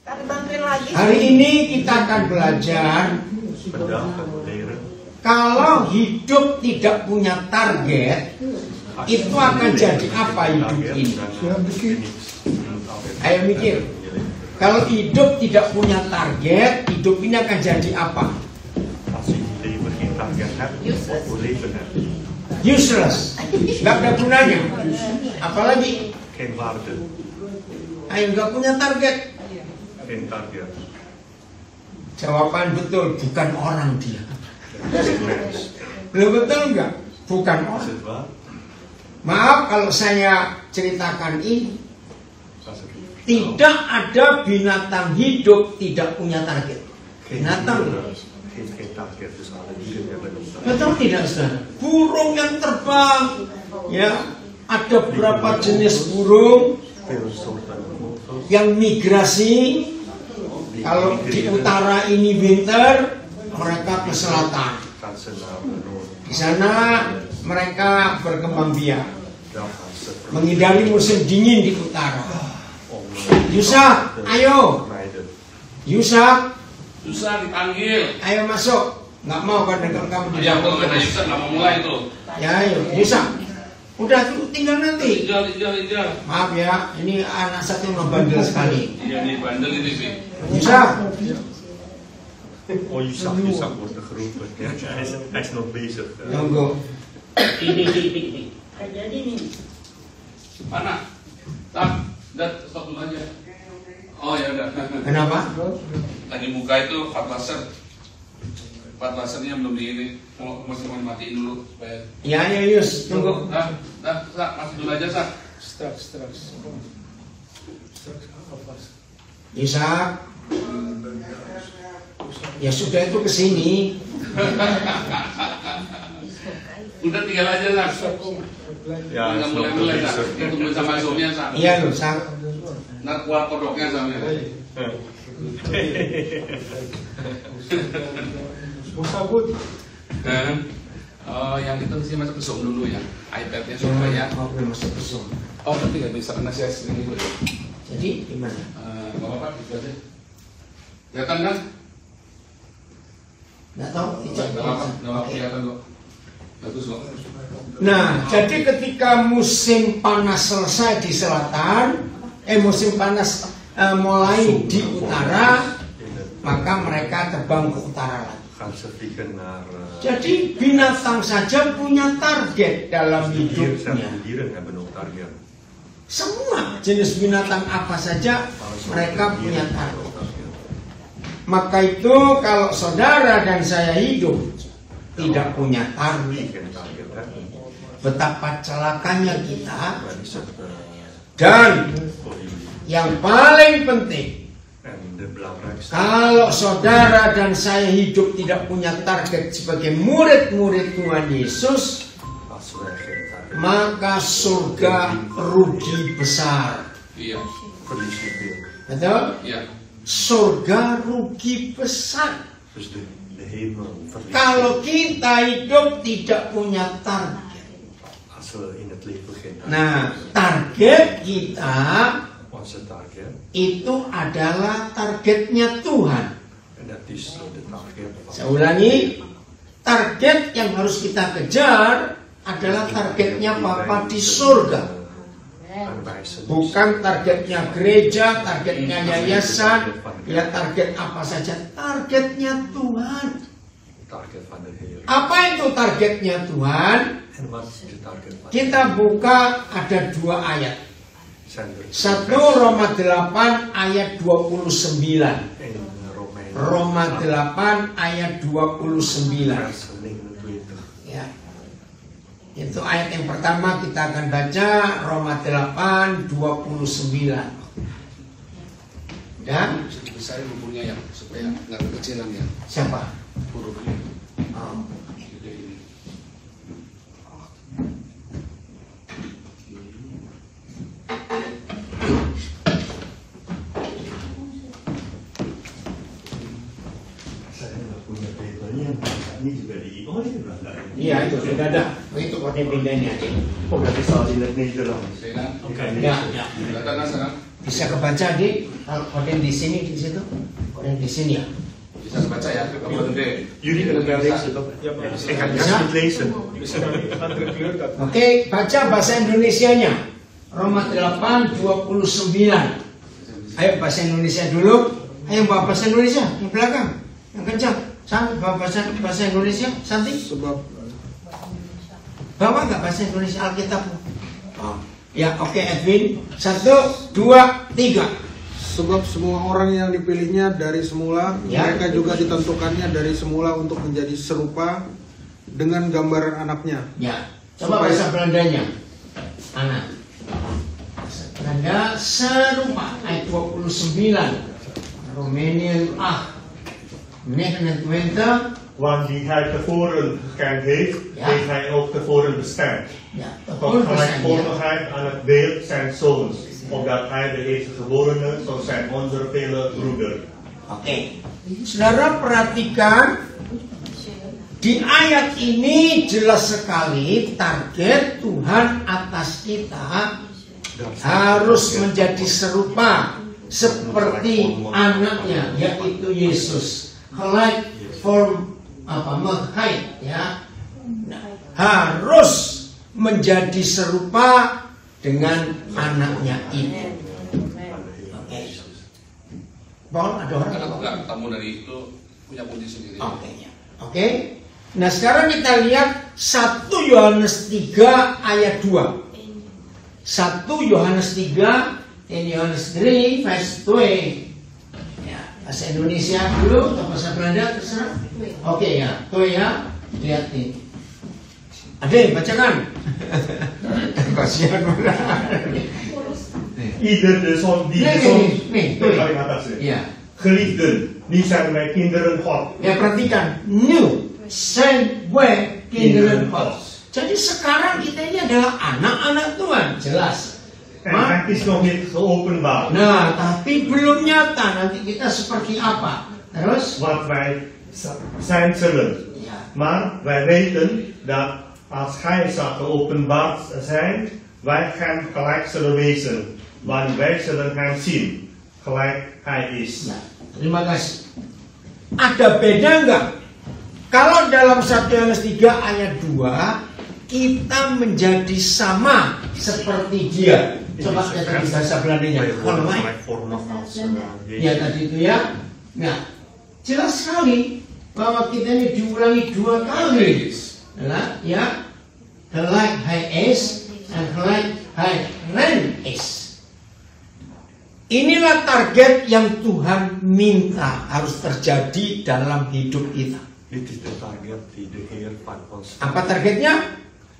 Hari ini kita akan belajar kalau hidup tidak punya target, itu akan jadi apa hidup ini? Ayo mikir. Kalau hidup tidak punya target, hidup ini akan jadi apa? Useless. Gak ada gunanya. Apalagi? Ayo gak punya target. Jawaban betul, bukan orang dia. Belum betul enggak? Bukan orang. Maaf kalau saya ceritakan ini. Tidak ada binatang hidup tidak punya target. Binatang. Betul tidak, saudara? Burung yang terbang, ya, ada berapa jenis burung yang migrasi. Kalau di utara ini winter, mereka ke selatan. Di sana mereka berkembang biak, menghindari musim dingin di utara. Yusak, ayo. Yusak, susah dipanggil. Ayo masuk. Nggak mau kan dengan kamu di Ya, kalau kata Yusak nggak mau mulai tuh. Ya, ayo, Yusak. Udah tuh tinggal nanti. Ijal. Maaf ya, ini anak satu yang bandel sekali. Iya nih bandel ini sih. Yusak. Oh, Yusak wordt geroepen. Ja, hij is nog bezig. Tunggu. Ini. Mana? Tak, stop dulu aja. Oh ya udah. Kenapa? Tadi buka itu part lasernya belum di ini. Masih mau matiin dulu supaya. Ya, ayo Yus, tunggu. Sak, masih dulu aja Sak. Yusak. Ya sudah itu kesini. Udah tinggal aja Sak. Ja, hij is nog mulai Sak. bezig. Ditunggu sama zoomnya Sak. Iya loh, Sak. Ntar keluar kodoknya sama. Oh, yang itu sih masuk ke Zoom dulu ya. iPad-nya supaya. Oh, belum masuk ke Zoom. Oh, tapi nggak bisa karena saya sendiri dulu. Jadi gimana? Nggak apa-apa, bisa aja. Kelihatan kan? Nggak tahu. Nggak apa-apa, kelihatan kok. Bagus kok. Nah, jadi ketika musim panas selesai di selatan, musim panas mulai di utara, maka mereka terbang ke utara lagi. Jadi binatang saja punya target dalam hidupnya. Semua jenis binatang apa saja mereka punya target. Maka itu kalau saudara dan saya hidup tidak punya target, betapa celakanya kita. Dan yang paling penting, kalau saudara dan saya hidup tidak punya target sebagai murid-murid Tuhan Yesus, maka surga rugi besar. Iya. Betul? Iya. Surga rugi besar. Kalau kita hidup tidak punya target. Nah, target kita itu adalah targetnya Tuhan. Saya ulangi, target yang harus kita kejar adalah targetnya Bapa di surga. Bukan targetnya gereja, targetnya yayasan, ya target apa saja, targetnya Tuhan. Apa itu targetnya Tuhan? Kita buka, ada dua ayat. 1 Roma 8 ayat 29. Roma 8 ayat 29. Ya. Itu ayat yang pertama kita akan baca, Roma 8 29. Dan Saya bukunya ya supaya nggak kekecilan ya. siapa? Hurufnya. Oh. Iya itu sudah ada. Itu kode pindahnya. Oh, dat is al in het Nederlands. Saya kan? Oké. Ya, ya. Kelihatan kan sekarang? Bisa kebaca di kode di sini, di situ, kode di sini ya. Bisa kebaca ya, Jullie kunnen wel lezen, toch? Ik ga niet lezen. Oke, baca bahasa Indonesianya. Roma 8:29. Ayo bahasa Indonesia dulu. Ayo bawa bahasa Indonesia yang belakang, yang kencang. Santi bawa bahasa Indonesia, Santi. Bawa nggak bahasa Indonesia Alkitab? Oh. Ya, oke, Edwin. 1, 2, 3. Sebab semua orang yang dipilihnya dari semula, Ya. mereka juga ditentukannya dari semula untuk menjadi serupa dengan gambaran anaknya. Ya, coba bahasa Belandanya. Anak. Bahasa Belanda serupa ayat 29. Roemenië 8. 29. Want die hij tevoren gekend heeft, Ja. heeft hij ook tevoren bestemd. Ja, Tot gelijkvormigheid aan het beeld zijn zoons, opdat hij de eerstgeborene zou zijn onze vele broeder. Oke, saudara perhatikan di ayat ini jelas sekali target Tuhan atas kita harus menjadi serupa seperti anaknya yaitu Yesus. Like form mengkait ya. Nah, harus menjadi serupa dengan anaknya itu. Oke. Paul, ada orang? Karena enggak tamu dari itu punya kunci sendiri. Oke, ya. Oke. Nah, sekarang kita lihat 1 Yohanes 3 ayat 2. 1 Yohanes 3 dan Yohanes 3 verse 2. Ya, bahasa Indonesia dulu atau bahasa Belanda terserah. Oke ya, tuh ya. Lihat nih. Ade, bacakan. Kasihan benar. Ieder de zon die de zon paling atas ya. Iya. Geliefden, die zijn wij kinderen God. Ya perhatikan, new zijn we kinderen God. Jadi sekarang kita ini adalah anak-anak Tuhan, jelas. En het is nog niet geopenbaard. Nah, tapi belum nyata nanti kita seperti apa. Terus? Wat wij zijn zullen. Ya. Maar wij weten dat als hij zal geopenbaard zijn, wij hem gelijk zullen wezen. Want wij zullen hem zien, gelijk hij is. Ya, terima kasih. Ada beda enggak? Kalau dalam 1 Yohanes 3 ayat 2 kita menjadi sama seperti dia. Coba lihat tadi bahasa Belandanya. Gelijkvormig als Ya tadi itu ya. Nah, jelas sekali bahwa kita ini diulangi 2 kali. Nah, ya, gelijk hij is dan gelijk hij ren is. Inilah target yang Tuhan minta harus terjadi dalam hidup kita. Dit is de target die de Heer van ons. Apa targetnya?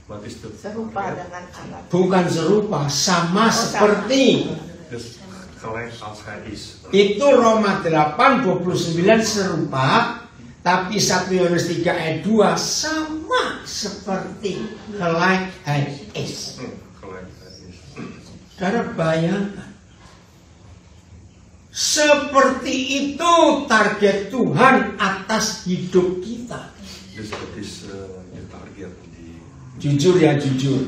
Wat is de Serupa dengan anak. Bukan serupa, sama seperti. Dus gelijk als hij is. Itu Roma 8:29 serupa, tapi 1 Yohanes 3 ayat 2 sama seperti gelijk hij is. Gelijk hij is. Saudara bayangkan. Seperti itu target Tuhan atas hidup kita. Dus dat is de target die. Jujur ya, jujur.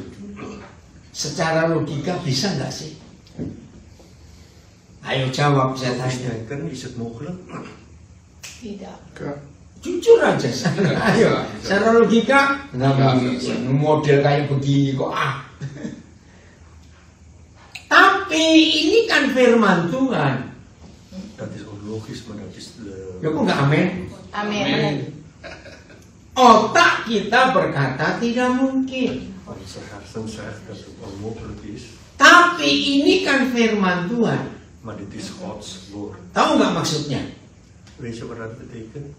Secara logika bisa nggak sih? Ayo jawab, saya tanya. Denken, is het mogelijk? Tidak. Jujur aja, ayo. Secara logika nggak mungkin. Model kayak begini kok Tapi ini kan firman Tuhan. Dat is ook logisch, maar dat is de. Ya kok nggak amin? Amin. Otak kita berkata tidak mungkin. Onze hersen zegt dat het onmogelijk is, Tapi ini kan firman Tuhan. maar dit is Gods woord. Tahu nggak maksudnya? Weet je wat dat betekent?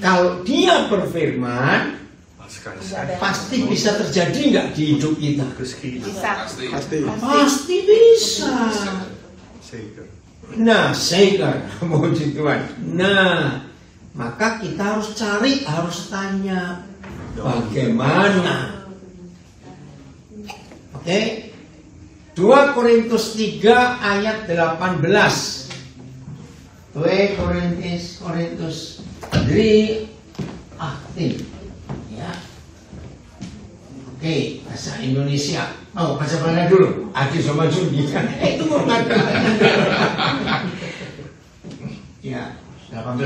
Kalau dia berfirman, Als hij zegt, pasti bisa terjadi nggak di hidup kita? geschieden. Bisa. Pasti. Pasti bisa. Zeker. Nah, zeker, puji Tuhan. Nah, maka kita harus cari, harus tanya, bagaimana? Oke, 2 Korintus 3 ayat 18. 2 Korintus 3 aktif. Ya. Oke. Oke, bahasa Indonesia. Oh, bahasa Belanda dulu. Adi sama Juni. Itu bukan. Ya, 18.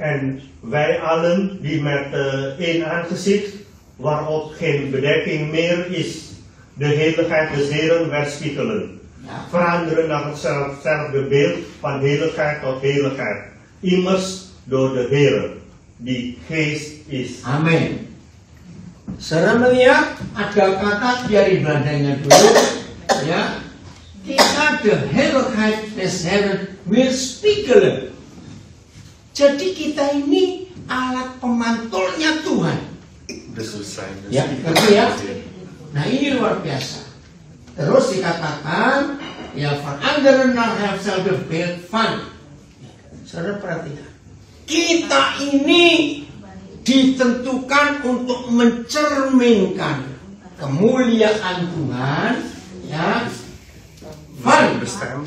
En wij allen die met één aangezicht, waarop geen bedekking meer is, de heiligheid des Heren weerspiegelen. Ja. Veranderen naar hetzelfde beeld van heiligheid tot heiligheid. Immers door de Heer, die geest is. Amin. Saudara melihat ada kata dari Belandanya dulu, ya. Kita de heiligheid des Herren weerspiegelen. Jadi kita ini alat pemantulnya Tuhan. Ya, ngerti ya? Nah ini luar biasa. Terus dikatakan, ya veranderen naar hetzelfde beeld van. Saudara perhatikan. Kita ini ditentukan untuk mencerminkan kemuliaan Tuhan, ya. Van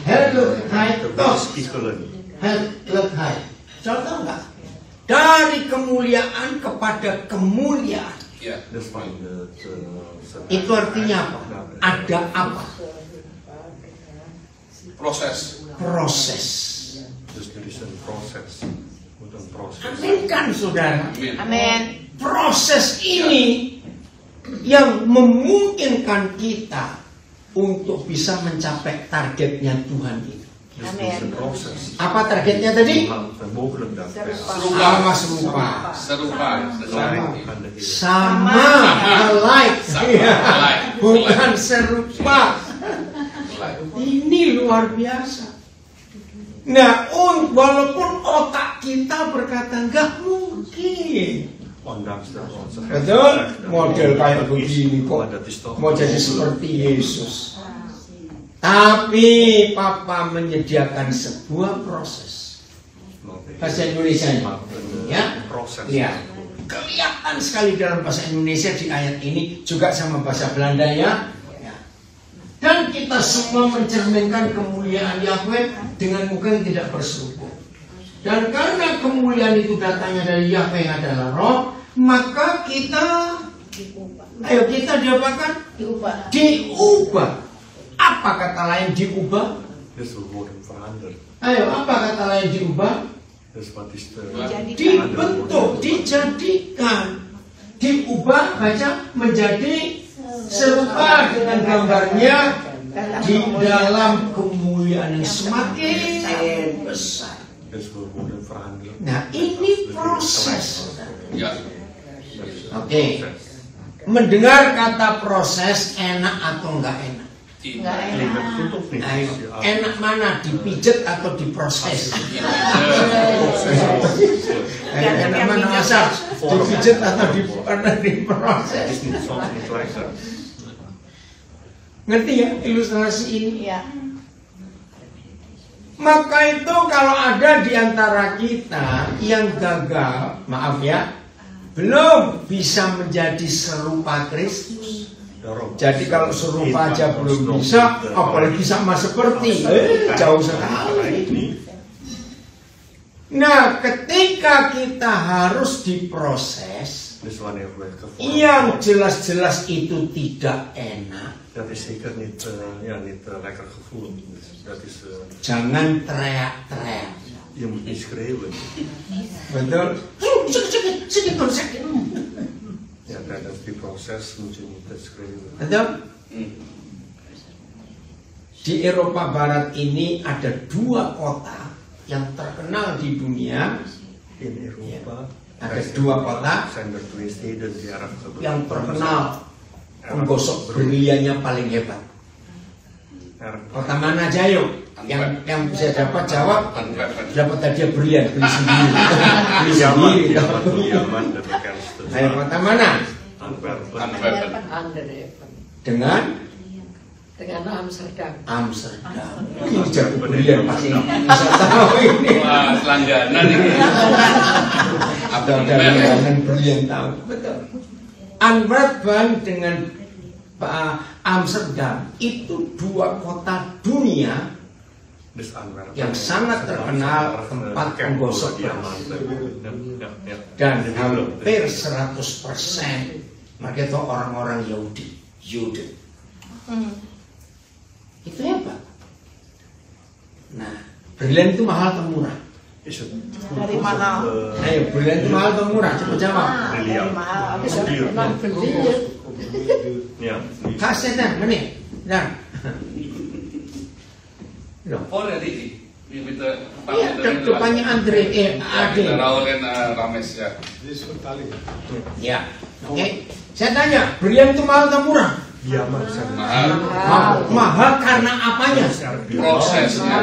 heiligheid tot heiligheid. Contoh enggak? Dari kemuliaan kepada kemuliaan. Ya. Itu artinya apa? Ada apa? Proses. Proses. Dus er is een proces. Moet een proces. Amin kan saudara? Amin. Proses ini yang memungkinkan kita untuk bisa mencapai targetnya Tuhan itu. Dus het is een proces. Apa targetnya tadi? Mogelijk dat wij Sama serupa. Serupa. aan de Heer. Sama, alike. Ya, bukan serupa. Ini luar biasa. Nah, walaupun otak kita berkata nggak mungkin. Ondanks dat onze Betul, model kayak begini kok dat is toch mau jadi seperti Yesus. Tapi Papa menyediakan sebuah proses. Bahasa Indonesia ya, proses. ya. Kelihatan sekali dalam bahasa Indonesia di ayat ini juga sama bahasa Belanda ya. Dan kita semua mencerminkan kemuliaan Yahweh dengan muka yang tidak berseruput. Dan karena kemuliaan itu datangnya dari Yahweh yang adalah Roh, maka kita diapakan? Diubah. Apa kata lain diubah? Dus we worden veranderd. Ayo, apa kata lain diubah? Dus wat is de Dibentuk, dijadikan, diubah, baca menjadi serupa dengan gambarnya di dalam kemuliaan yang semakin besar. Dus we worden veranderd. Nah, ini proses. Ya. Oke. Mendengar kata proses enak atau enggak enak? Tidak. Klinkt het goed of niet? Ayo, Ja. enak mana? Dipijet atau diproses? Enak mana masa? Dipijet atau diproses? Het is niet soms niet gelijk dat. Ngerti ya ilustrasi ini? Iya. Maka itu kalau ada di antara kita yang gagal, maaf ya, belum bisa menjadi serupa Kristus. Jadi kalau serupa aja belum bisa, apalagi sama seperti, jauh sekali. Nah, ketika kita harus diproses, Dus wanneer we gevormd yang worden, jelas-jelas itu tidak enak, dat is zeker niet lekker gevoel. Dus dat is, jangan teriak-teriak. je moet niet schreeuwen. Betul? Sedikit sakit. Ja, tijdens die proces moet je niet schreeuwen. Betul? Di Eropa Barat ini ada dua kota yang terkenal di dunia. In Europa Ada dua kota zijn er twee steden die erg yang terkenal menggosok berliannya paling hebat. Kota mana aja yuk? Yang bisa dapat jawab, dapat hadiah berlian, beli sendiri. Beli sendiri. Yaman de bekendste. Ayo, kota mana? Antwerpen. Dengan Amsterdam. Amsterdam. Ini jago berlian pasti bisa tahu ini. Wah, selangganan ini. Atau dari berlian tahu. Betul. Antwerpen dengan Amsterdam itu dua kota dunia Dus Antwerpen yang sangat terkenal tempat menggosok berlian. Ja. Dan hampir 100% Mereka itu orang-orang Yahudi, Yuden. Itu hebat. Nah, berlian itu mahal atau murah? Dari mana? Ayo, berlian itu mahal atau murah? Coba jawab. Dari mahal. Memang berlian. Ya. Kasetan, mana? Nah. Loh. Oh, dari Iya, depannya Andre, Ade. Raul dan Rames ya. Ya, oke. Saya tanya, berlian itu mahal atau murah? Diamond sangat Mahal. Mahal karena apanya? Prosesnya.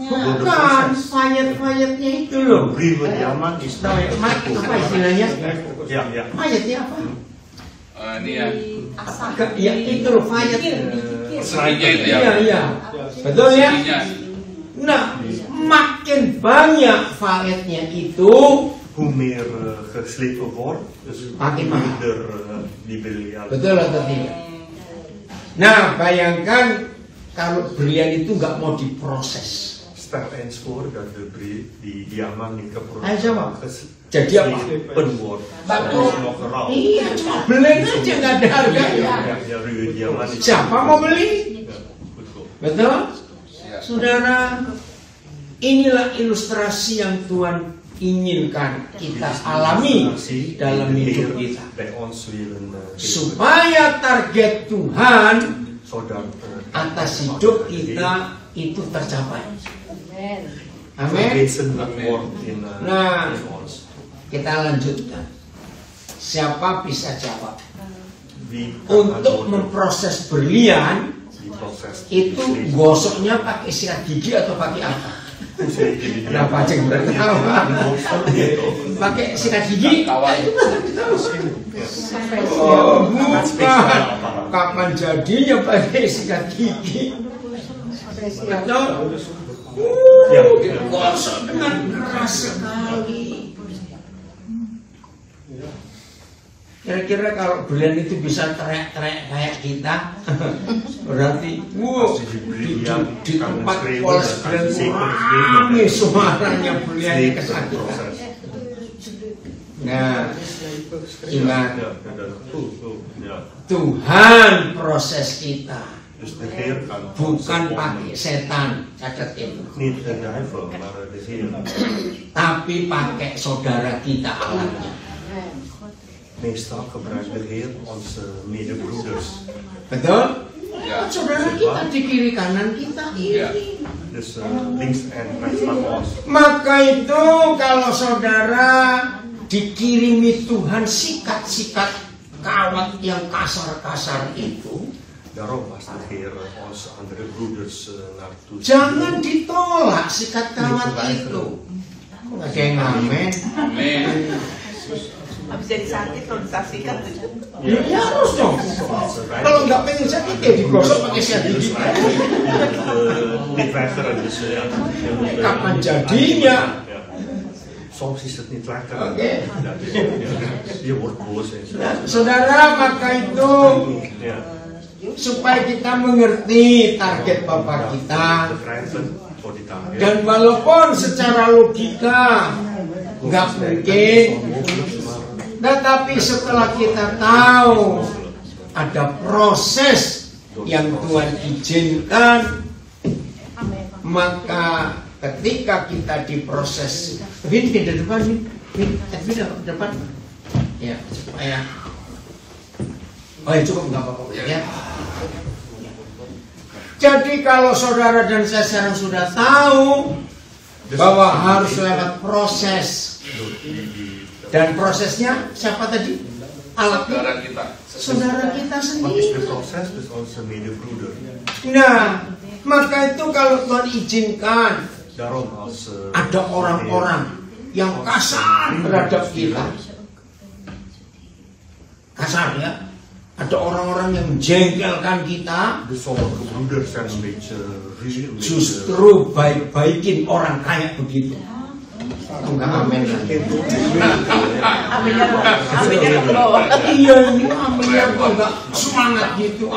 Bukan, fayet-fayetnya itu loh. River diamond is Apa istilahnya? ya. Fayetnya apa? Ini ya. Ya itu loh, fayet. Perseninya itu ya. Iya. Betul ya? Perseninya. Nah, makin banyak fayetnya itu Hoe meer geslepen wordt, dus hoe Makin mahal. minder dibeli. betul atau tidak? Nah, bayangkan kalau berlian itu nggak mau diproses. Stel eens voor dat die diamant niet Ayo jawab. Jadi apa? geslepen wordt. Batu. Dat is nog rauw. Iya, cuma beli aja nggak ada harganya. Ja, ruwe diamant is. Siapa mau beli? Ja, betul. Betul? Ya. Saudara, inilah ilustrasi yang Tuhan inginkan kita alami dalam hidup kita. Bij ons willen Supaya target Tuhan zodat atas hidup kita itu tercapai. Amin. verwezenlijk wordt Nah. in ons. Kita lanjutkan. Siapa bisa jawab? Wie kan Untuk antwoorden memproses berlian die proses itu gosoknya pakai sikat gigi atau pakai apa? Kenapa ceng berketawa? Pakai sikat gigi? Oh, bukan. Kapan jadinya pakai sikat gigi? Betul? Gosok dengan keras sekali. Kira-kira kalau berlian itu bisa teriak-teriak kayak kita, berarti di tempat poles berlian rame suaranya berlian kesakitan. Nah, ingat Tuhan proses kita, Dus de Heer kan bukan pakai setan, catat itu, niet de duivel, maar de Heer. tapi pakai saudara kita Allahnya. Meestal gebruikt de Heer onze medebroeders. Betul? Ya. Saudara kita di kiri kanan kita ini. Dus links en rechts van ons. Maka itu kalau saudara dikirimi Tuhan sikat-sikat kawat yang kasar-kasar itu, Daarom was de Heer onze andere broeders naartoe. jangan ditolak sikat kawat itu. Kok nggak ada yang ngamen? Amin. Habis jadi sakit kalau disaksikan tuh. Ya harus dong. Kalau nggak pengen sakit ya digosok pakai sikat gigi. Niet weigeren, dus ja. Kapan jadinya? Ja. Soms is het niet lekker. Oké. Ja, je wordt boos. Nah, saudara, maka itu Ja. supaya kita mengerti target Bapak kita. Begrijpen voor die target. Dan walaupun secara logika nggak mungkin, tetapi setelah kita tahu ada proses yang Tuhan izinkan, maka ketika kita diproses, Vin ke depan nih, Vin depan, ya supaya, oh ya cukup nggak apa-apa ya. Jadi kalau saudara dan saya sekarang sudah tahu bahwa harus lewat proses, dan prosesnya siapa tadi? Alatnya Saudara kita. saudara kita Wat is de sendiri. proces? Dus onze medebroeder. Nah, maka itu kalau Tuhan izinkan Daarom als ada orang-orang yang kasar terhadap kita, kasar ya, ada orang-orang yang menjengkelkan kita, de sommige broeders zijn een beetje ruzie. een beetje- justru baik-baikin orang kayak begitu. Enggak amin lagi. Aminnya ke bawah. Iya ini aminnya kok enggak semangat gitu.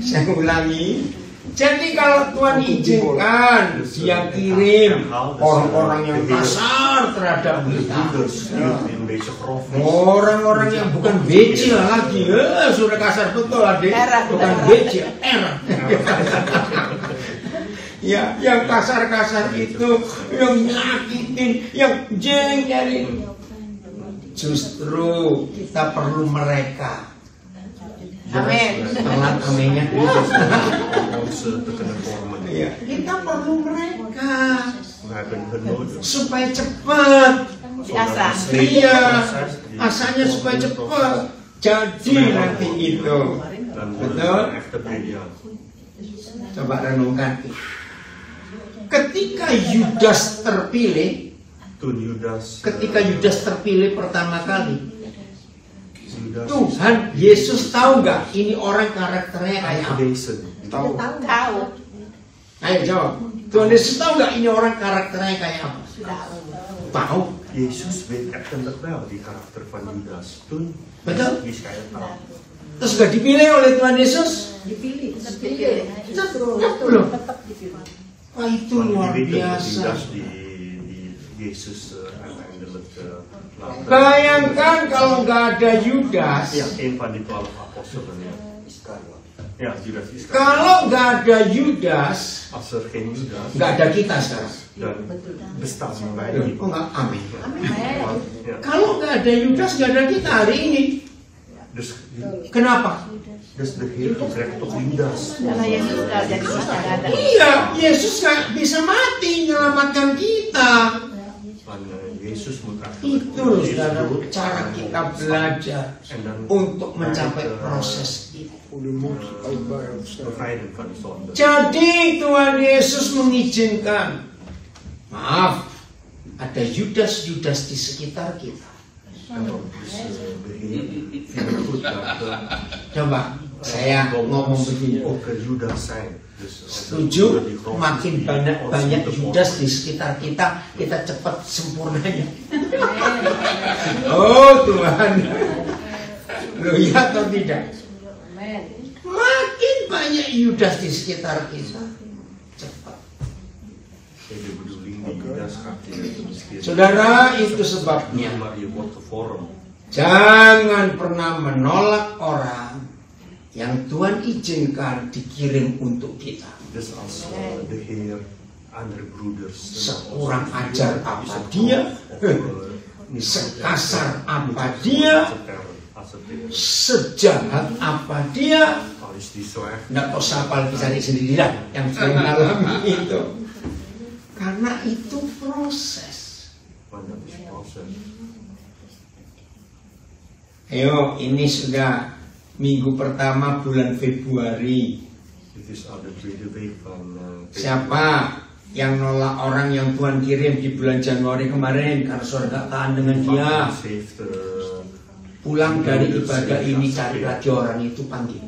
Saya ulangi, Jadi kalau Tuhan izinkan, dia kirim orang-orang yang kasar terhadap kita, orang-orang yang bukan becil lagi, sudah kasar betul adik, bukan becil, ya, yang kasar-kasar itu, yang nyakitin, yang jengkelin. Justru kita perlu mereka. Amin. Telat aminnya. Ya, kita perlu mereka supaya cepat. Iya, asanya supaya cepat. Jadi nanti itu, betul? Coba renungkan. Ketika Yudas terpilih, pertama kali, Tuhan Yesus tahu nggak ini orang karakternya kayak apa? Tahu. Ayo jawab. Tuhan Yesus tahu nggak ini orang karakternya kayak apa? Tahu. Yesus weet echt wel die karakter van Judas. Toen Betul. wist hij het al. Terus gak dipilih oleh Tuhan Yesus? Dipilih. Belum. Wah, itu luar biasa. Judas die Yesus uiteindelijk laat. Bayangkan kalau nggak ada Yudas. Ja, een van die 12 apostelen. Ja, Judas Iskariot. Kalau nggak ada Yudas, Als er geen Judas, nggak ada kita sekarang. dan bestaat wij Loh, niet. kok nggak amin? Ja. Kalau nggak ada Yudas, nggak ada kita hari ini. Dus Kenapa? de Heer gebruikt toch Judas. Karena Yesus sudah jadi kita nggak ada. Iya, Yesus nggak bisa mati menyelamatkan kita. Van Jezus moet Itu saudara cara kita belajar untuk mencapai proses itu. bevrijden van de zonde. Jadi Tuhan Yesus mengizinkan, maaf, ada Yudas-Yudas di sekitar kita. Dus de Heer vindt het goed dat Coba saya ngomong begini. ook Judas zijn. Dus als er Setuju? die grond- Makin banyak Yudas di sekitar kita, kita cepat sempurnanya. Oh Tuhan, loh ya atau tidak? Makin banyak Yudas di sekitar kita, cepat. De bedoeling die Judas gaat in Saudara, itu sebabnya maar je wordt gevormd. jangan pernah menolak orang yang Tuhan izinkan dikirim untuk kita. Dus als de Heer andere broeders Sekurang ajar apa dia, sekasar apa dia, sejahat apa dia, al is die zo erg, nggak tahu siapa bisa cari sendiri lah yang sering mengalami itu. Karena itu proses. want dat is proces. Ayo, ini sudah minggu pertama bulan Februari. Dit is al de tweede week van Siapa yang nolak orang yang Tuhan kirim di bulan Januari kemarin karena saudara nggak tahan dengan dia? Paulus heeft Pulang dari ibadah ini cari lagi orang itu, panggil.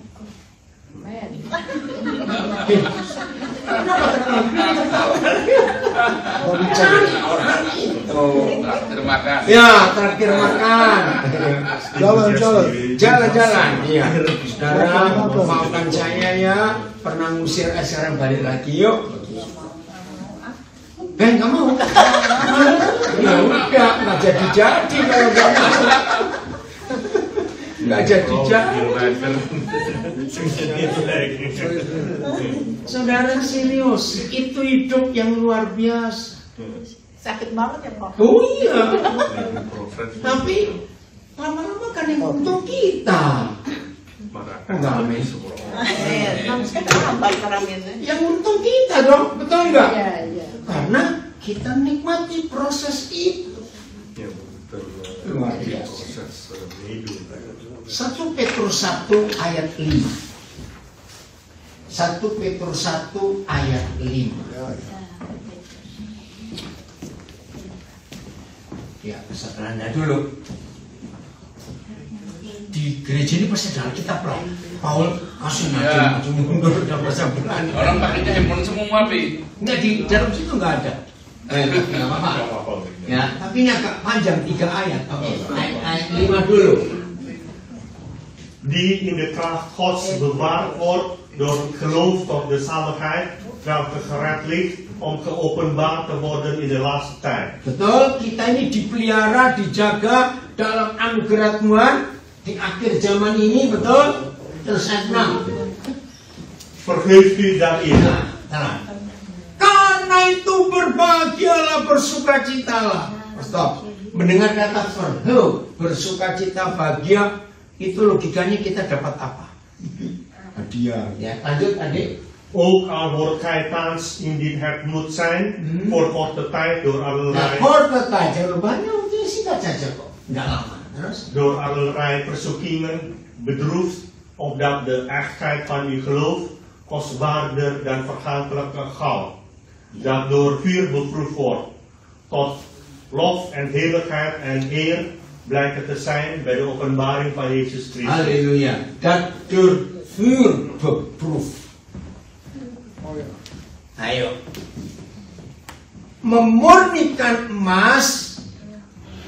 Cari orang itu. Terima kasih. Ya, terakhir makan. Jalan-jalan. Iya. Saudara, maafkan saya ya. Pernah ngusir, sekarang balik lagi yuk. Nggak mau. Ya udah, nggak jadi-jadi kalau nggak mau. Nggak jadi-jadi. Saudara serius, itu hidup yang luar biasa. Sakit banget ya Pak. Oh iya. Tapi lama-lama kan yang untung kita. Enggak, amin. Yang untung kita dong, betul nggak? Karena kita nikmati proses itu. Luar biasa. 1 Petrus 1 ayat 5. 1 Petrus 1 ayat 5. Ya, kesadarannya dulu. Di gereja ini pasti ada Alkitab lah. Paul kasih maju mundur dan bersamaan. Orang pakainya handphone semua, Pi. Enggak, di dalam situ enggak ada. Enggak apa-apa. Ya, tapi ini agak panjang 3 ayat. Oke, ayat 5 dulu. Die in de kracht Gods bewaard wordt door het geloof tot de zaligheid, welke gered ligt om geopenbaard te worden in de laatste tijd. Betul, kita ini dipelihara, dijaga dalam anugerah Tuhan di akhir zaman ini, betul? Terus ayat 6. Verheugt u daarin. Nah. Karena itu berbahagialah, bersukacitalah. Stop. Mendengar kata verheug, bersukacita, bahagia, itu logikanya kita dapat apa? Hadiah. Ya, lanjut adik. Ook al wordt gij thans indien het moet zijn, voor korte tijd door Nah, allerlei, korte tijd, jawabannya untuk singkat saja kok, nggak lama. Terus? door allerlei verzoekingen bedroefd, opdat de echtheid van uw geloof kostbaarder dan vergankelijke goud, dat door vuur beproefd wordt, tot lof en heerlijkheid en eer blijken te zijn bij de openbaring van Jezus Christus. Halleluja. Dat door vuur beproefd. Ayo. Memurnikan emas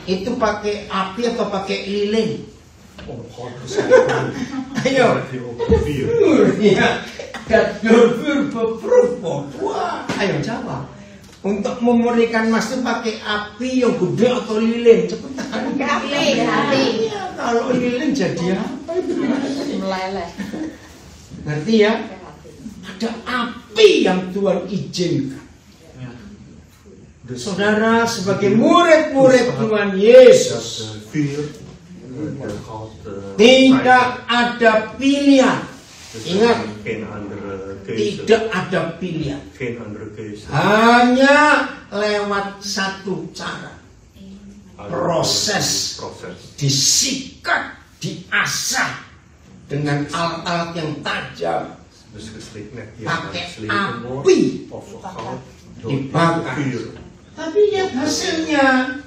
itu pakai api atau pakai lilin? Ayo. Vuur, ya. Dat door vuur beproefd wordt. Wah, ayo jawab. Untuk memurnikan emas itu pakai api yang gede atau lilin? Cepetan. Api. Ya, kalau lilin jadi apa itu? Meleleh. Ngerti ya? Ada api yang Tuhan izinkan. Saudara, sebagai murid-murid Tuhan Yesus, tidak ada pilihan. Ingat, tidak ada pilihan. Hanya lewat satu cara. Proses disikat, diasah dengan alat-alat yang tajam. Pakai api dibakar. Tapi lihat hasilnya.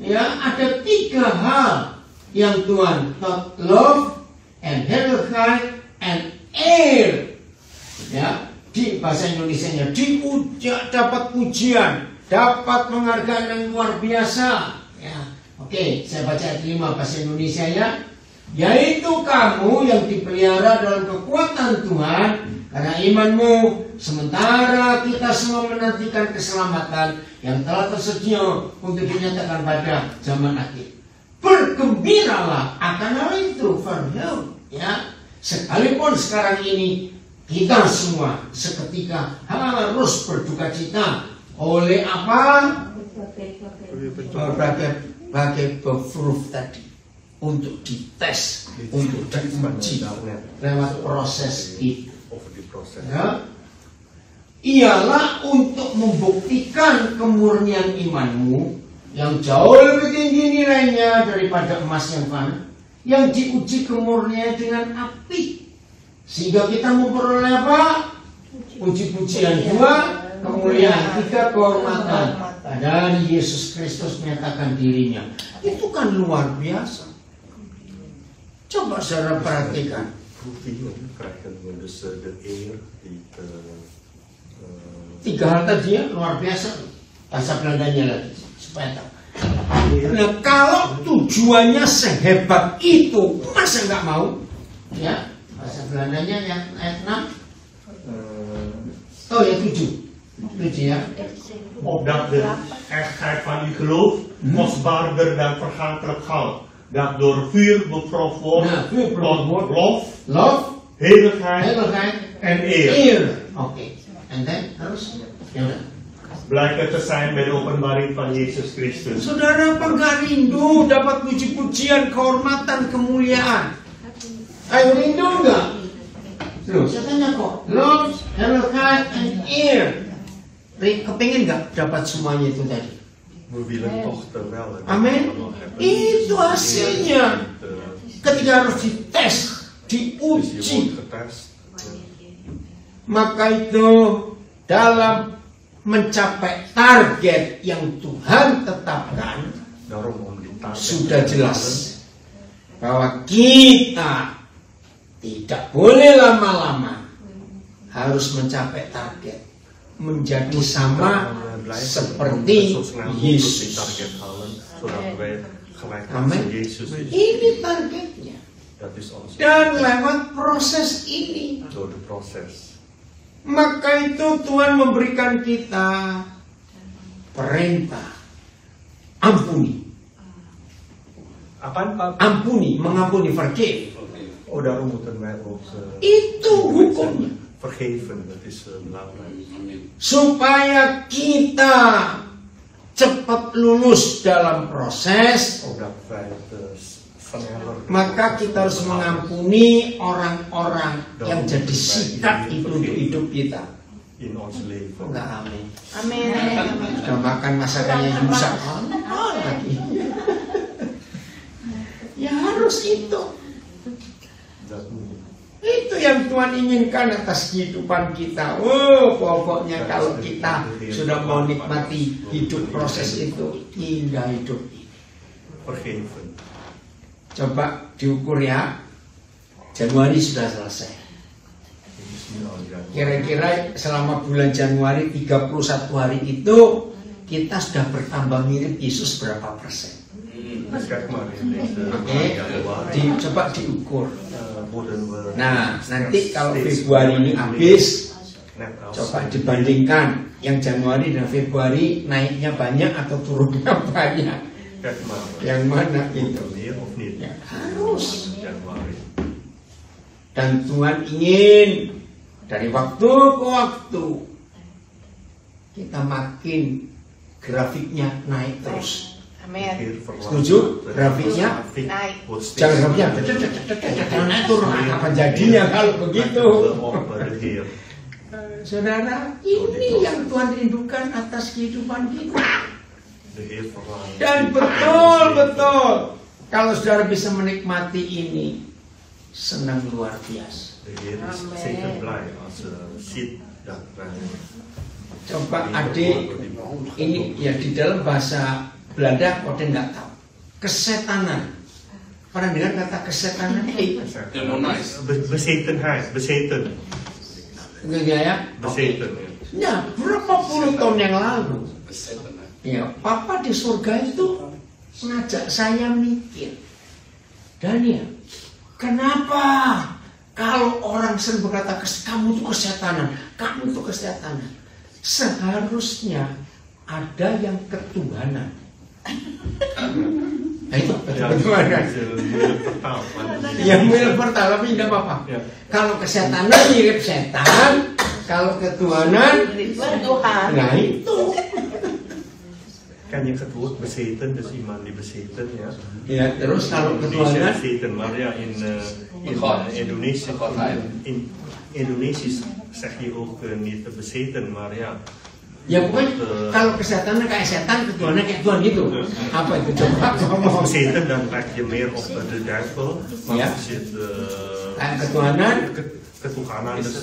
Ya, ada 3 hal yang Tuhan love and heerlijkheid and eer. Ya, di bahasa Indonesianya dapat pujian, dapat penghargaan yang luar biasa. Ya, oke, saya baca ayat 5 bahasa Indonesia ya. Yaitu kamu yang dipelihara dalam kekuatan Tuhan karena imanmu, sementara kita semua menantikan keselamatan yang telah tersedia untuk dinyatakan pada zaman akhir. Bergembiralah akan hal itu, verheug, ya. Sekalipun sekarang ini kita semua seketika harus berduka cita oleh apa? Berbagai beproef tadi. Untuk dites, untuk diuji lewat proses itu. Ya. Ialah untuk membuktikan kemurnian imanmu yang jauh lebih tinggi nilainya daripada emas yang fana, yang diuji kemurnian dengan api, sehingga kita memperoleh apa? Puji-pujian 2, kemuliaan 3, kehormatan. Padahal Yesus Kristus menyatakan dirinya. Itu kan luar biasa. Coba saudara perhatikan. Tiga hal tadi ya, luar biasa. Bahasa Belandanya lagi, supaya tahu. Nah, kalau tujuannya sehebat itu, masa nggak mau? Ya, bahasa Belandanya yang ayat 6. Oh ya 7 ya. Opdat de echtheid van uw geloof kostbaarder dan vergankelijk goud, dat door vuur beproefd wordt, tot lof, heerlijkheid en eer. Oke. And then terus, ya udah. Blijkt te zijn bij de openbaring van Yesus Christus. Saudara apa nggak rindu dapat puji-pujian, kehormatan, kemuliaan? Ayo rindu nggak? Loh, saya tanya kok. Love, heerlijkheid, and eer. Kepingin nggak dapat semuanya itu tadi? Amin. Itu hasilnya. Ketika harus dites, diuji, maka itu dalam mencapai target yang Tuhan tetapkan, sudah jelas bahwa kita tidak boleh lama-lama, harus mencapai target, menjadi sama seperti Yesus. Amin. Ini targetnya. Dat is ons. Dan lewat proses ini, Door de proces. maka itu Tuhan memberikan kita perintah. Ampuni. Apaan Pak? Ampuni, mengampuni, forgive. Oh, daarom moeten wij ook Itu hukumnya. vergeven. Dat is belangrijk. Supaya kita cepat lulus dalam proses, Omdat wij het sneller. maka kita harus mengampuni orang-orang yang jadi sikat itu untuk hidup kita. In ons leven. Enggak, amin. Amin. Sudah makan masakannya Yusak lagi. Ya harus itu. Dat moet. Itu yang Tuhan inginkan atas kehidupan kita. Oh, pokoknya kalau kita sudah mau nikmati hidup proses itu, indah hidup ini. Vergeven. Coba diukur ya. Januari sudah selesai. Dit is nu al Januari. Kira-kira selama bulan Januari 31 hari itu kita sudah bertambah mirip Yesus berapa persen? Kijk maar in deze Oke, Januari. coba diukur. Worden we. Nah, nanti kalau Februari ini habis, Net als. coba dibandingkan yang Januari dan Februari naiknya banyak atau turunnya banyak. Kijk maar. Yang mana Moet itu? er meer of niet? Ya, harus. Januari. Dan Tuhan ingin dari waktu ke waktu kita makin grafiknya naik terus. Amin. Heer verwacht Setuju? dat de Grafiknya grafik naik. wordt steeds Jangan grafiknya hoger. jangan naik turun. Apa jadinya kalau begitu? Letten we op de Heer. Saudara, ini yang Tuhan rindukan atas kehidupan kita. De Heer verlangt. Dan betul-betul kalau saudara bisa menikmati ini, senang luar biasa. De Heer is Amen. zeker blij als ze ziet dat wij. Coba adik, ini ya di dalam bahasa Belanda kau nggak tahu. Kesetanan. Pernah dengar kata kesetanan? Demonize. Bezetenheid, bezeten. Enggak ya? Bezeten. Ya, berapa puluh tahun yang lalu, Besetan. ya, Papa di surga itu ngajak saya mikir. Daniel, kenapa kalau orang sering berkata kamu itu kesetanan, kamu itu kesetanan? Seharusnya ada yang ketuhanan. Nah, itu Ja, ketuhanan. dat is moeilijk vertaald. maar- Yang mirip pertama tapi tidak apa-apa. Ja. Kalau kesetanan mirip setan, kalau ketuhanan, Tuhan. nah itu. Ken je het woord bezeten, dus iemand die bezeten, ja. Ya, terus kalau Indonesia ketuhanan, bezeten, maar ja, in God. Indonesië, Godheid. in Indonesisch zeg je ook niet bezeten, maar ja. ya pokoknya kalau kesetanan kayak setan, ketuhanan kayak Tuhan gitu. Apa itu coba ngomong? Bezeten, dan lijkt je meer op de duivel, maar Ja. als je het Kayak ketuhanan, ketuhanan, dus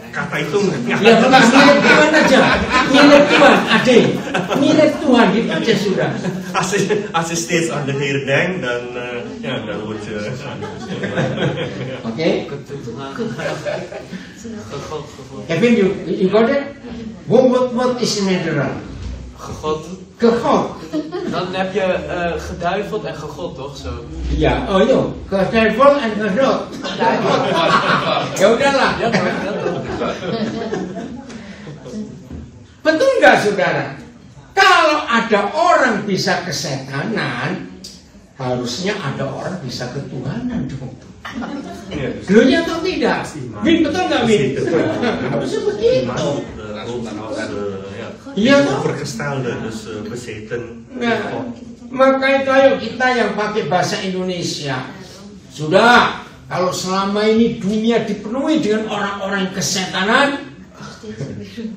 kata itu ya bukan mirip Tuhan aja, mirip Tuhan, adik, mirip Tuhan gitu aja sudah. als je steeds aan de Heer denkt, dan ja, dan word je. Oke? Kevin, you got it? What is in Nederland? God. Gegod. Dan heb je geduiveld en gegod, toch? Zo. Ya, oh yo, keduivel en gedot. Ya udahlah. Ja, maar dat ook. Betul nggak saudara? Kalau ada orang bisa kesetanan, harusnya ada orang bisa ketuhanan dong. Ja, dus Dulunya atau tidak? Min, betul nggak Min? Harusnya begitu. iemand als Iya toh? overgestelde, dus bezeten. Nah, maka itu ayo kita yang pakai bahasa Indonesia. Sudah, kalau selama ini dunia dipenuhi dengan orang-orang kesetanan,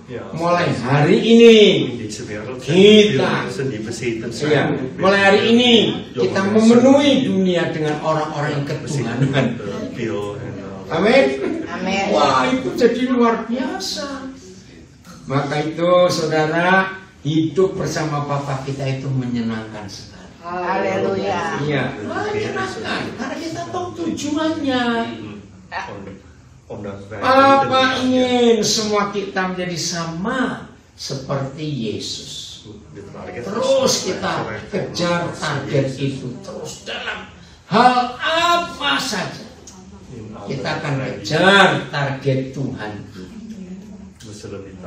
Ja, mulai hari ini, in deze wereld Kita. zijn veel mensen die bezeten zijn. ya, mulai hari ini kita memenuhi dunia dengan orang-orang yang ketuhanan. Pil en Amin. Amin. Wah, itu jadi luar biasa. Maka itu saudara, hidup bersama Bapa kita itu menyenangkan sekali. Haleluya. Iya, menyenangkan karena kita tahu tujuannya. omdat wij Apa weten ingin semua kita menjadi sama seperti Yesus. de target Terus is, kita wij kejar verwachten target Jezus. itu terus dalam hal apa saja, kita akan kejar target Tuhan.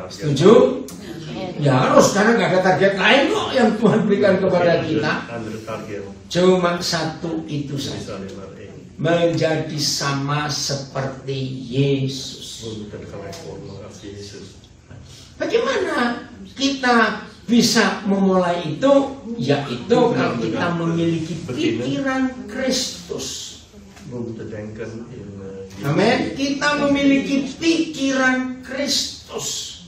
Setuju? Ya harus, karena nggak ada target lain kok yang Tuhan berikan kepada kita. Cuma satu itu saja, menjadi sama seperti Yesus. Bagaimana kita bisa memulai itu? Yaitu kalau kita memiliki pikiran Kristus. Amin. Kita memiliki pikiran Kristus.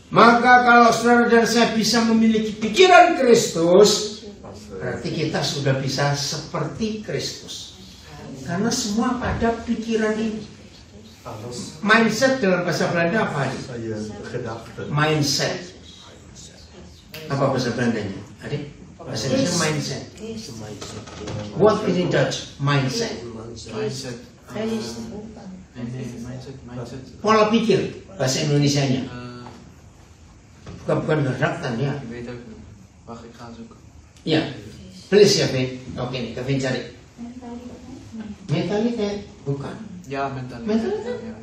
Maka kalau saudara dan saya bisa memiliki pikiran Kristus, berarti kita sudah bisa seperti Kristus. Karena semua pada pikiran ini. Mindset dalam bahasa Belanda apa? Mindset. Apa bahasa Belandanya? Adik? Bahasa Indonesia mindset. What is in Dutch? Mindset. Mindset. Mindset. Pola pikir bahasa Indonesianya. Bukan gerakkan ya. Ik weet ook niet. Wacht, ik ga zoeken. Ya, please ya, Vin. Oke, Kevin cari. Mentalitas bukan. Ja, mentaliteit. Mentaliteit? Ja.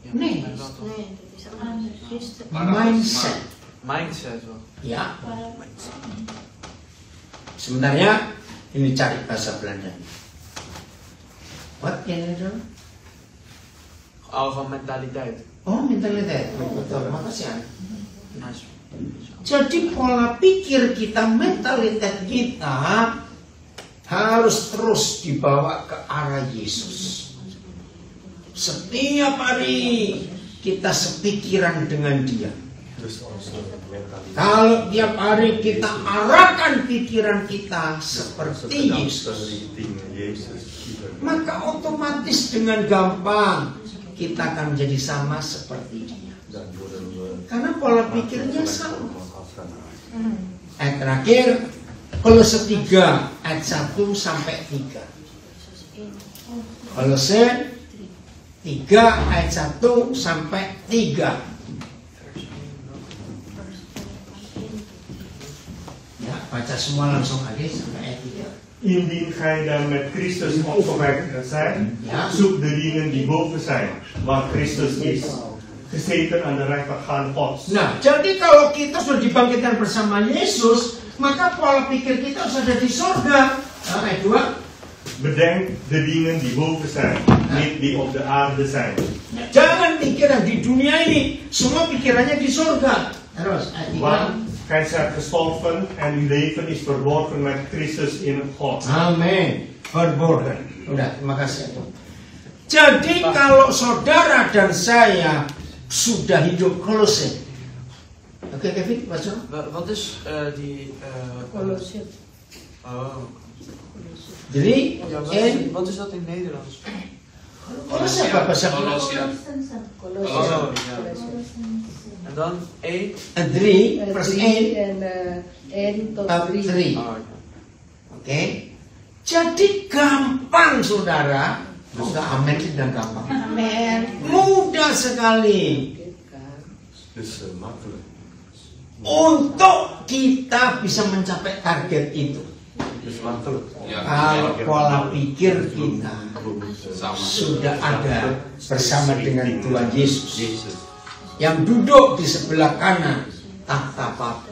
Ja, Nee. wel toch? Mindset. Mindset wel. Ya. Sebenarnya ini cari bahasa Belanda. What can you do? Oh, van mentaliteit. Oh, mentalitas. Betul. Makasih ya. Nice. Jadi pola pikir kita, mentalitas kita harus terus dibawa ke arah Yesus. Setiap hari kita sepikiran dengan Dia. Kalau tiap hari kita arahkan pikiran kita seperti Yesus, maka otomatis dengan gampang kita akan menjadi sama seperti Dia. Karena pola pikirnya sama. Ayat terakhir, Kolose 3 ayat 1 sampai 3. Kolose 3 ayat 1 sampai 3. Ya, baca semua langsung aja sampai ayat 3. Indien gij dan met Christus opgewekt zijn, zoek de dingen die boven zijn, waar Christus is, gezeten aan de rechterhand Gods. Nah, jadi kalau kita sudah dibangkitkan bersama Yesus, maka pola pikir kita harus ada di surga. Nah, ayat 2. Bedenk de dingen die boven zijn, niet die op de aarde zijn. Nah, jangan pikiran di dunia ini, semua pikirannya di surga. Terus ayat 3. Want gij zijt gestorven en uw leven is verborgen met Christus in God. Amin. Verborgen. Udah, terima kasih. Jadi kalau saudara dan saya sudah hidup Kolose. Oke, Kevin, baca. Wat is die... Kolose. Oh. Jadi, Ja, wat is dat in Nederlands? Kolose apa bahasa Kolosian. Kolose. Oh, ja. En dan 1. En 3 vers 1 en tot 3. Oh, ja. Oke. Jadi gampang saudara. Enggak amin sih dan gampang. Amin. Mudah sekali Dus makkelijk. untuk kita bisa mencapai target itu. Dus makkelijk. Ya. Kalau pola pikir kita Sama. sudah ada bersama dengan Tuhan Yesus Jezus. yang duduk di sebelah kanan tahta Bapa.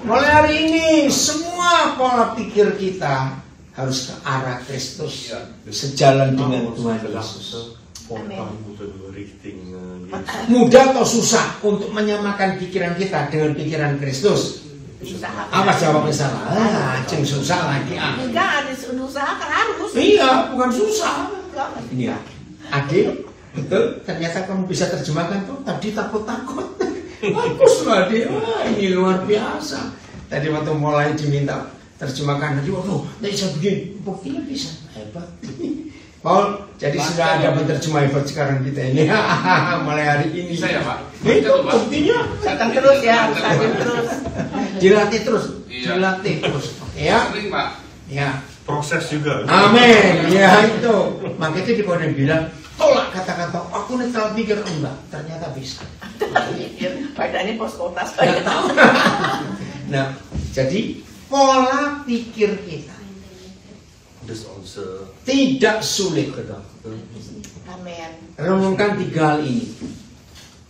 Mulai hari ini semua pola pikir kita harus ke arah Kristus, sejalan dengan Tuhan Yesus. Mudah atau susah untuk menyamakan pikiran kita dengan pikiran Kristus? Apa jawabnya salah? Ceng susah lagi. Enggak, ada usahakan harus. Iya, bukan susah. Ini ya, Adil, betul. Ternyata kamu bisa terjemahkan tuh. Tadi takut-takut. Bagus loh Adil. Wah, ini luar biasa. Tadi waktu mulai diminta terjemahkan lagi, waduh, tidak bisa begini. Buktinya bisa, hebat. Paul, jadi sudah ada penerjemah hebat sekarang kita ini. Mulai hari ini. Bisa ya, Pak? Itu buktinya. Akan terus ya, akan terus. Dilatih terus, Iya. dilatih terus. Ya, Sering, Pak. ya. Proses juga. Amin. Ya itu. Makanya di kode bilang tolak kata-kata aku netral pikir enggak. Ternyata bisa. Badannya pos kotas Nggak banyak. tahu. Nah, jadi pola pikir kita. Dus onze Tidak sulit. gedachten. Amin. Renungkan 3 hal ini.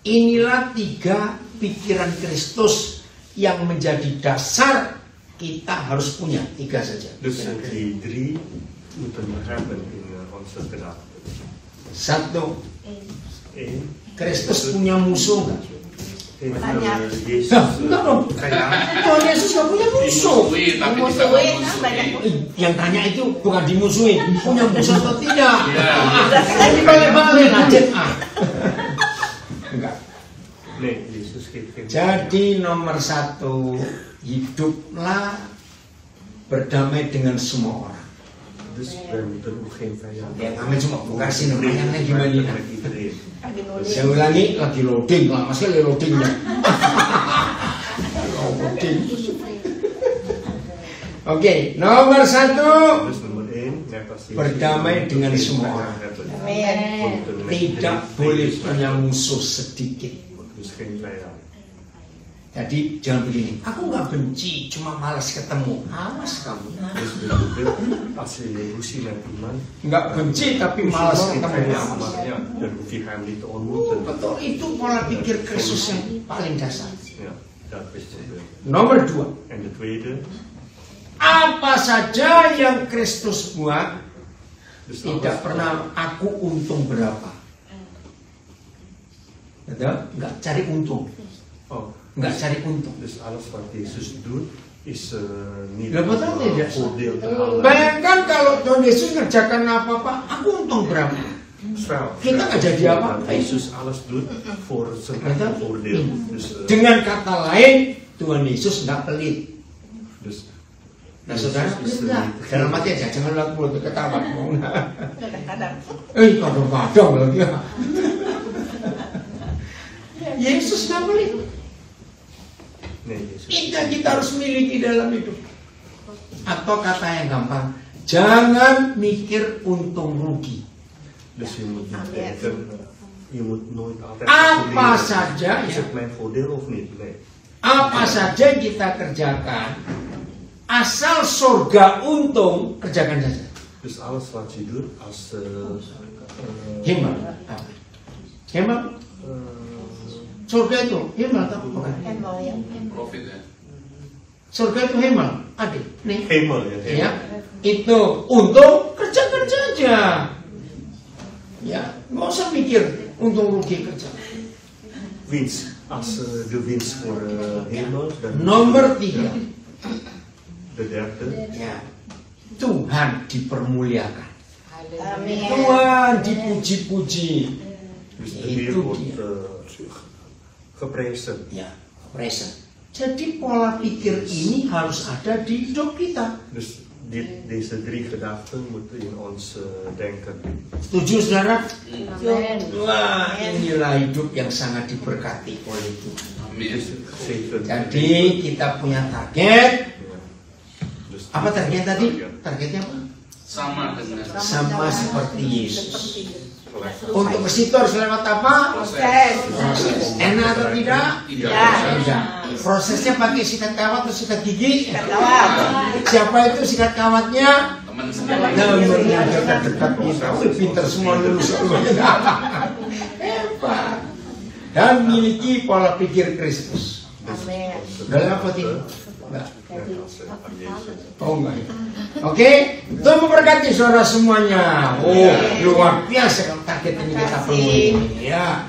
Inilah 3 pikiran Kristus yang menjadi dasar kita harus punya. 3 saja. Dus die 3 moeten we hebben in onze gedachten. 1. 1. Kristus punya musuh nggak? Heeft Jezus Enggak dong. Tuhan Yesus nggak punya musuh. Dimusuhi, tapi kita Dimusuhin, nggak kan banyak musuhi. Yang tanya itu bukan dimusuhin, punya musuh atau tidak? Iya. Kan dibalik-balik aja. Enggak. Nee, Jezus geeft geen. Jadi nomor 1, hiduplah berdamai dengan semua orang. Dus wij moeten ook geen vijand Ya namanya cuma buka sih namanya gimana? met iedereen. Lagi nulis. Saya ulangi, lagi loading lah, masih loadingnya. Loading. Oke, nomor 1, Dus nummer 1, net als Jezus, berdamai we dengan moeten semua geen orang. vijand hebben. Amin. We moeten met Tidak iedereen boleh vrede punya sluiten. musuh sedikit. Dus geen vijand. Jadi jangan begini, aku nggak benci, cuma malas ketemu. Awas kamu. Dus bijvoorbeeld, als je ruzie met iemand, Nggak benci tapi malas ruzie ketemu. maar ja, dan hoef je hem niet te ontmoeten. Betul, itu pola pikir Kristus yang paling dasar. Ja, dat is het probleem. Nomor 2, En de tweede, apa saja yang Kristus buat dus tidak pernah aku untung berapa. Betul? Nggak cari untung, Oh, nggak cari untung. dus alles wat Jezus doet is niet Lah, betul tidak? voordeel te halen. Bayangkan kalau Tuhan Yesus ngerjakan apa-apa, aku untung berapa? Stel, Kita nggak jadi dat apa-apa. Jezus alles doet voor zijn eigen voordeel. Dus, Dengan kata lain, Tuhan Yesus nggak pelit. dus Nah saudara, Jezus is enggak. niet Dalam hati aja, jangan lihat mulut ketawa. Kadang-kadang. Kadang-kadang lagi ya. Yesus nggak pelit. nee, Jezus. Itu yang kita harus miliki dalam hidup. Atau kata yang gampang, jangan mikir untung rugi. Dus je moet niet denken, je moet nooit altijd Apa calculeren, saja is ya, het mijn voordeel of niet? Nee. apa saja yang kita kerjakan, asal surga untung, kerjakan saja. Dus alles wat je doet als Hemel. Hemel, surga itu hemel atau bukan? Hemel ya. Profit ya. Surga itu hemel, adik. Nih, hemel ya, hemel. ya, itu untung, kerjakan saja. Ya, nggak usah mikir untung rugi kerja. Winst. Als de winst voor hemel, dan Nomor 3, de derde. ya, Tuhan dipermuliakan. Amin. Tuhan dipuji-puji. Dus de Itu Heer wordt dia. geprezen. Ya, present. Jadi pola pikir ini harus ada di hidup kita. Dus deze 3 gedachten moeten in ons denken. Setuju saudara? Amin. Wah, inilah hidup yang sangat diberkati oleh Tuhan. Amin. Dus 7. Jadi kita punya target. Dus Apa target tadi? Targetnya apa? Sama dengan Sama seperti Yesus. gelijk. Untuk ke situ harus lewat apa? Proses. Proses. Enak atau tidak? Ya. Tidak. Prosesnya pakai sikat kawat atau sikat gigi? Kawat. Siapa itu sikat kawatnya? teman Nomornya dekat-dekat kita. Pintar semua lulus. Hebat. Dan miliki pola pikir Kristus. Amin. Dalam apa tidak? Enggak. Net als Jezus. Oh enggak ya. Oke, Tuhan memberkati saudara semuanya. Oh, luar biasa kalau target ini kita penuhi. Ya.